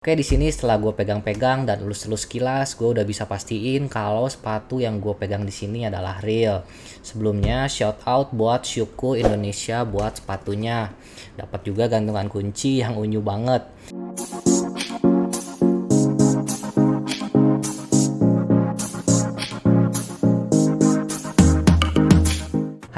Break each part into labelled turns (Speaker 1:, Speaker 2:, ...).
Speaker 1: Oke, di sini setelah gue pegang-pegang dan elus-elus kilas, gue udah bisa pastiin kalau sepatu yang gue pegang di sini adalah real. Sebelumnya, shout out buat Syuku Indonesia buat sepatunya. Dapat juga gantungan kunci yang unyu banget.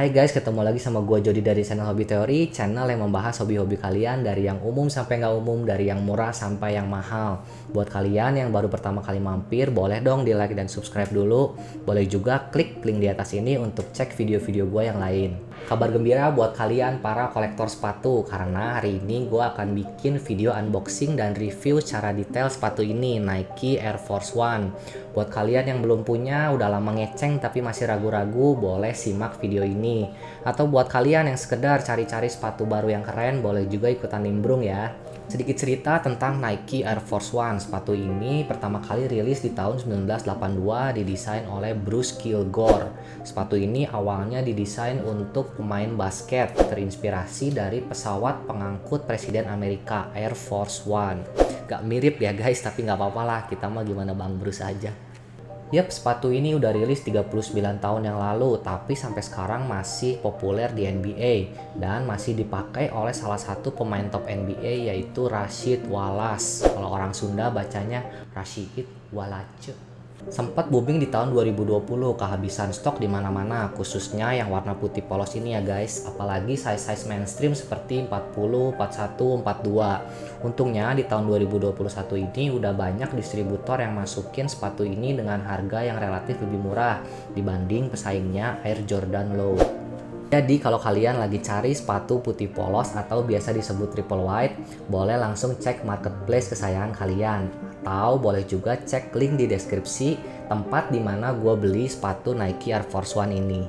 Speaker 1: Hai guys, ketemu lagi sama gue Jody dari channel Hobi Teori, channel yang membahas hobi-hobi kalian dari yang umum sampai nggak umum, dari yang murah sampai yang mahal. Buat kalian yang baru pertama kali mampir, boleh dong di like dan subscribe dulu. Boleh juga klik link di atas ini untuk cek video-video gue yang lain. Kabar gembira buat kalian para kolektor sepatu, karena hari ini gue akan bikin video unboxing dan review secara detail sepatu ini, Nike Air Force One. Buat kalian yang belum punya, udah lama ngeceng tapi masih ragu-ragu, boleh simak video ini. Atau buat kalian yang sekedar cari-cari sepatu baru yang keren, boleh juga ikutan nimbrung ya. Sedikit cerita tentang Nike Air Force One. Sepatu ini pertama kali rilis di tahun 1982, didesain oleh Bruce Kilgore. Sepatu ini awalnya didesain untuk pemain basket, terinspirasi dari pesawat pengangkut Presiden Amerika Air Force One. Gak mirip ya guys, tapi gak apa-apa lah, kita mah gimana Bang Bruce aja. Yap, sepatu ini udah rilis 39 tahun yang lalu, tapi sampai sekarang masih populer di NBA dan masih dipakai oleh salah satu pemain top NBA yaitu Rasheed Wallace. Kalau orang Sunda bacanya Rasheed Wallace. Sempat booming di tahun 2020, kehabisan stok di mana-mana, khususnya yang warna putih polos ini ya guys, apalagi size-size mainstream seperti 40, 41, 42. Untungnya di tahun 2021 ini udah banyak distributor yang masukin sepatu ini dengan harga yang relatif lebih murah dibanding pesaingnya Air Jordan Low. Jadi kalau kalian lagi cari sepatu putih polos atau biasa disebut triple white, boleh langsung cek marketplace kesayangan kalian. Atau boleh juga cek link di deskripsi tempat dimana gue beli sepatu Nike Air Force One ini.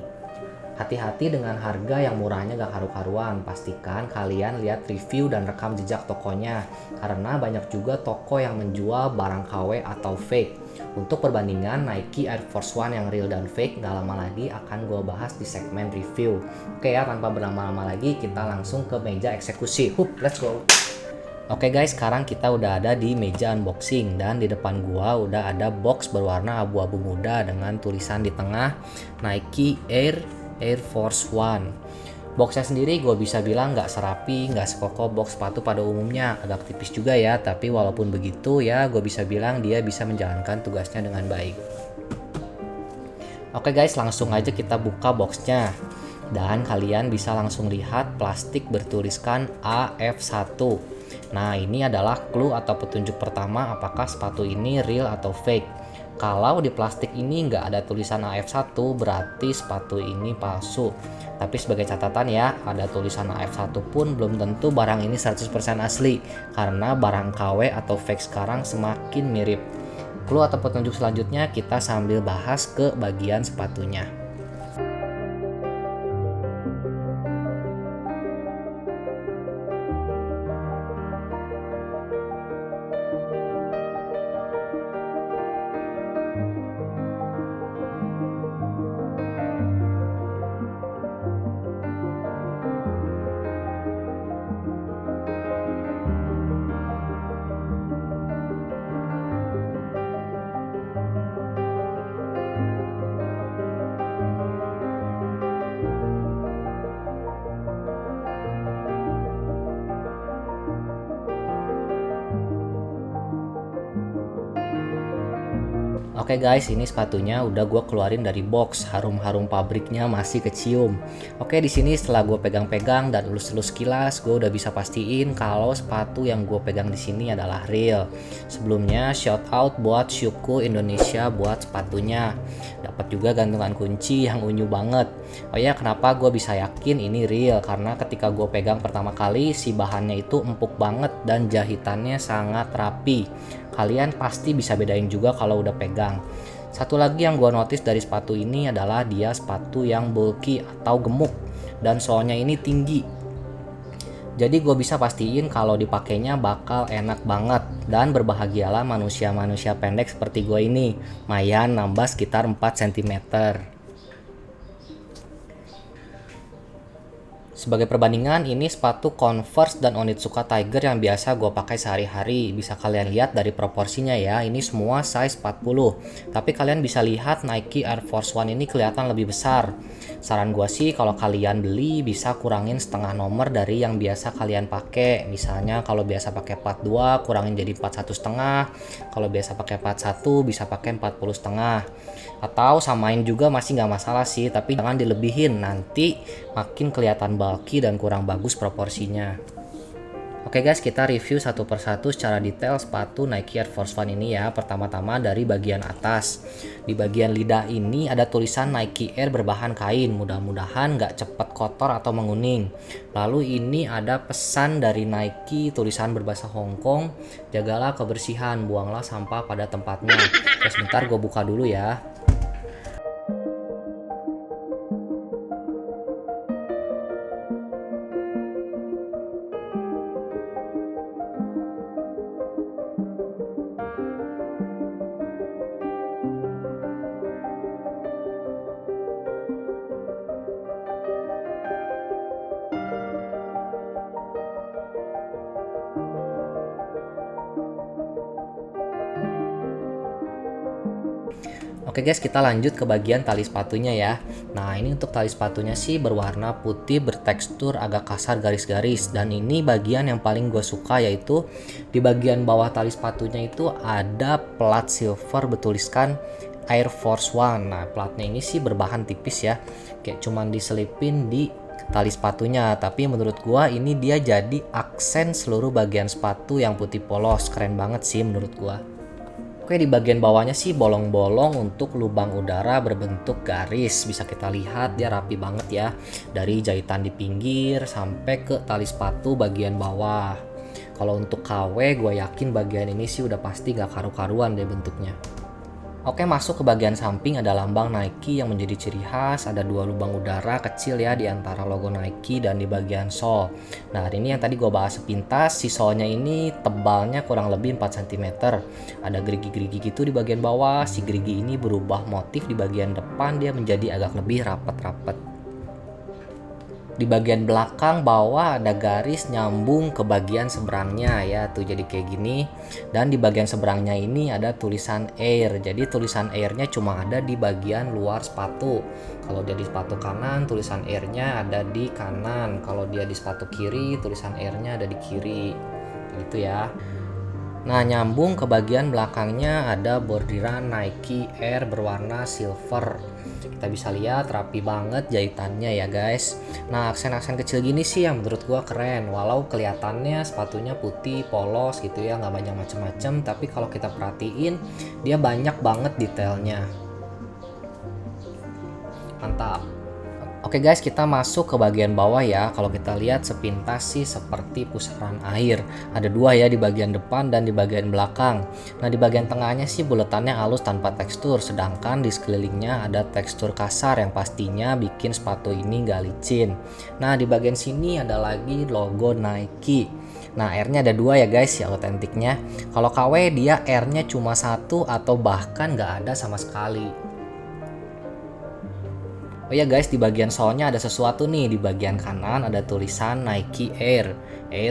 Speaker 1: Hati-hati dengan harga yang murahnya gak karu-karuan. Pastikan kalian lihat review dan rekam jejak tokonya, karena banyak juga toko yang menjual barang KW atau fake. Untuk perbandingan Nike Air Force One yang real dan fake gak lama lagi akan gue bahas di segmen review. Oke ya, tanpa berlama-lama lagi kita langsung ke meja eksekusi. Let's go! Oke guys, sekarang kita udah ada di meja unboxing dan di depan gua udah ada box berwarna abu-abu muda dengan tulisan di tengah Nike Air Force One. Boxnya sendiri gue bisa bilang nggak serapi, nggak sekokoh box sepatu pada umumnya, agak tipis juga ya, tapi walaupun begitu ya gue bisa bilang dia bisa menjalankan tugasnya dengan baik. Oke guys, langsung aja kita buka boxnya. Dan kalian bisa langsung lihat plastik bertuliskan AF1. Nah, ini adalah clue atau petunjuk pertama apakah sepatu ini real atau fake. Kalau di plastik ini nggak ada tulisan AF1, berarti sepatu ini palsu. Tapi sebagai catatan ya, ada tulisan AF1 pun belum tentu barang ini 100% asli, karena barang KW atau fake sekarang semakin mirip. Clue atau petunjuk selanjutnya kita sambil bahas ke bagian sepatunya. Oke guys, ini sepatunya udah gue keluarin dari box, harum-harum pabriknya masih kecium. Oke, di sini setelah gue pegang-pegang dan elus-elus kilas, gue udah bisa pastiin kalau sepatu yang gue pegang di sini adalah real. Sebelumnya shout out buat Syuku Indonesia buat sepatunya. Dapat juga gantungan kunci yang unyu banget. Oh ya, kenapa gue bisa yakin ini real? Karena ketika gue pegang pertama kali, si bahannya itu empuk banget dan jahitannya sangat rapi. Kalian pasti bisa bedain juga kalau udah pegang. Satu lagi yang gue notice dari sepatu ini adalah dia sepatu yang bulky atau gemuk dan soalnya ini tinggi. Jadi gue bisa pastiin kalau dipakainya bakal enak banget. Dan berbahagialah manusia-manusia pendek seperti gue ini, lumayan nambah sekitar 4 cm. Sebagai perbandingan, ini sepatu Converse dan Onitsuka Tiger yang biasa gue pakai sehari-hari. Bisa kalian lihat dari proporsinya ya, ini semua size 40. Tapi kalian bisa lihat Nike Air Force One ini kelihatan lebih besar. Saran gue sih kalau kalian beli bisa kurangin setengah nomor dari yang biasa kalian pakai. Misalnya kalau biasa pakai 42, kurangin jadi 41,5. Kalau biasa pakai 41, bisa pakai 40,5. Atau samain juga masih nggak masalah sih, tapi jangan dilebihin, nanti makin kelihatan bulky dan kurang bagus proporsinya. Oke guys, kita review satu persatu secara detail sepatu Nike Air Force One ini ya. Pertama-tama dari bagian atas. Di bagian lidah ini ada tulisan Nike Air berbahan kain. Mudah-mudahan nggak cepat kotor atau menguning. Lalu ini ada pesan dari Nike, tulisan berbahasa Hong Kong. Jagalah kebersihan, buanglah sampah pada tempatnya. Oke, sebentar gue buka dulu ya. Oke guys, kita lanjut ke bagian tali sepatunya ya. Nah, ini untuk tali sepatunya sih berwarna putih bertekstur agak kasar garis-garis. Dan ini bagian yang paling gue suka, yaitu di bagian bawah tali sepatunya itu ada plat silver bertuliskan Air Force One. Nah, platnya ini sih berbahan tipis ya, kayak cuman diselipin di tali sepatunya. Tapi menurut gua ini dia jadi aksen seluruh bagian sepatu yang putih polos. Keren banget sih menurut gua. Oke, di bagian bawahnya sih bolong-bolong untuk lubang udara berbentuk garis. Bisa kita lihat dia rapi banget ya. Dari jahitan di pinggir sampai ke tali sepatu bagian bawah. Kalau untuk KW gue yakin bagian ini sih udah pasti gak karu-karuan deh bentuknya. Oke, masuk ke bagian samping ada lambang Nike yang menjadi ciri khas. Ada dua lubang udara kecil ya di antara logo Nike dan di bagian sol. Nah, ini yang tadi gue bahas sepintas. Si solnya ini tebalnya kurang lebih 4 cm. Ada gerigi-gerigi gitu di bagian bawah. Si gerigi ini berubah motif di bagian depan, dia menjadi agak lebih rapat-rapat. Di bagian belakang bawah ada garis nyambung ke bagian seberangnya ya, tuh jadi kayak gini. Dan di bagian seberangnya ini ada tulisan Air. Jadi tulisan Airnya cuma ada di bagian luar sepatu. Kalau dia di sepatu kanan, tulisan Airnya ada di kanan. Kalau dia di sepatu kiri, tulisan Airnya ada di kiri. Gitu ya. Nah, nyambung ke bagian belakangnya ada bordiran Nike Air berwarna silver. Kita bisa lihat rapi banget jahitannya ya guys. Nah, aksen-aksen kecil gini sih yang menurut gua keren. Walau kelihatannya sepatunya putih, polos gitu ya, nggak banyak macem-macem. Tapi kalau kita perhatiin, dia banyak banget detailnya. Mantap. Oke guys, kita masuk ke bagian bawah ya. Kalau kita lihat sepintas sih seperti pusaran air. Ada dua ya di bagian depan dan di bagian belakang. Nah, di bagian tengahnya sih buletannya halus tanpa tekstur. Sedangkan di sekelilingnya ada tekstur kasar yang pastinya bikin sepatu ini gak licin. Nah, di bagian sini ada lagi logo Nike. Nah, R-nya ada dua ya guys ya otentiknya. Kalau KW dia R-nya cuma satu atau bahkan gak ada sama sekali. Oh ya guys, di bagian solnya ada sesuatu nih. Di bagian kanan ada tulisan Nike Air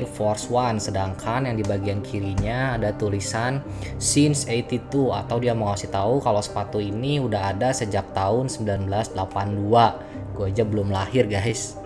Speaker 1: Force One. Sedangkan yang di bagian kirinya ada tulisan Since 82. Atau dia mau ngasih tahu kalau sepatu ini udah ada sejak tahun 1982. Gue aja belum lahir guys.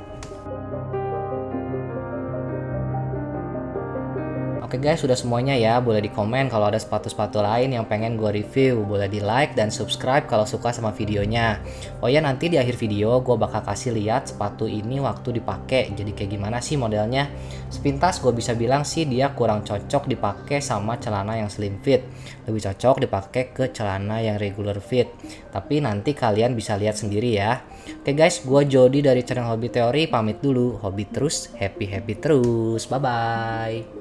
Speaker 1: Oke guys, sudah semuanya ya. Boleh di komen kalau ada sepatu-sepatu lain yang pengen gue review. Boleh di like dan subscribe kalau suka sama videonya. Oh ya, nanti di akhir video gue bakal kasih lihat sepatu ini waktu dipakai. Jadi kayak gimana sih modelnya. Sepintas gue bisa bilang sih dia kurang cocok dipakai sama celana yang slim fit. Lebih cocok dipakai ke celana yang regular fit. Tapi nanti kalian bisa lihat sendiri ya. Oke guys, gue Jody dari channel Hobby Theory pamit dulu. Hobi terus, happy terus. Bye-bye.